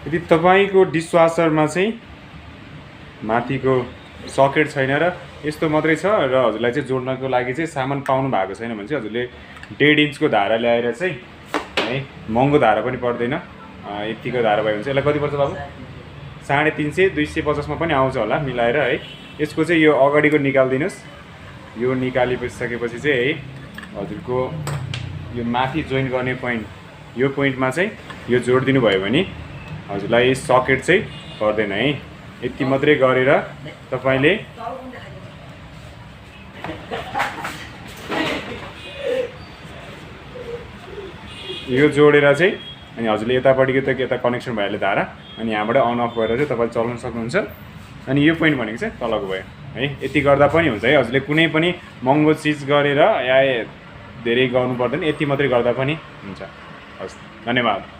यदि तपाईँको डिसवासरमा चाहिँ माथिको सकेट छैन र यस्तो मात्रै छ र हजुरलाई चाहिँ जोड्नको लागि चाहिँ सामान पाउनु भएको छैन भने चाहिँ हजुरले 1.5 इन्चको धारा ल्याएर चाहिँ है महँगो धारा पनि पर्दैन यतिको धारा भयो भने चाहिँ यसलाई कति पर्छ बाबु 350 250 मा पनि आउँछ होला मिलाएर है। यसको चाहिँ यो अगाडिको निकाल्दिनुस्। यो निकालिसकेपछि चाहिँ है हजुरको यो माथि जोइन गर्ने पोइन्ट यो पोइन्टमा चाहिँ यो जोडिदिनु भयो भने हजुरलाई सकेट चाहिँ पर्दैन है। यति मात्रै गरेर तपाईले यो जोडेर चाहिँ अनि हजुरले यतापट्टिको त यता कनेक्सन भइहाल्यो धारा अनि यहाँबाट अन अफ गरेर चाहिँ तपाईले चलाउन सक्नुहुन्छ। अनि यो पोइन्ट भनेको चाहिँ तलको भयो है। यति गर्दा पनि हुन्छ है। हजुरले कुनै पनि महँगो चिज गरेर या धेरै गर्नु पर्दैन, यति मात्रै गर्दा पनि हुन्छ। हस्, धन्यवाद।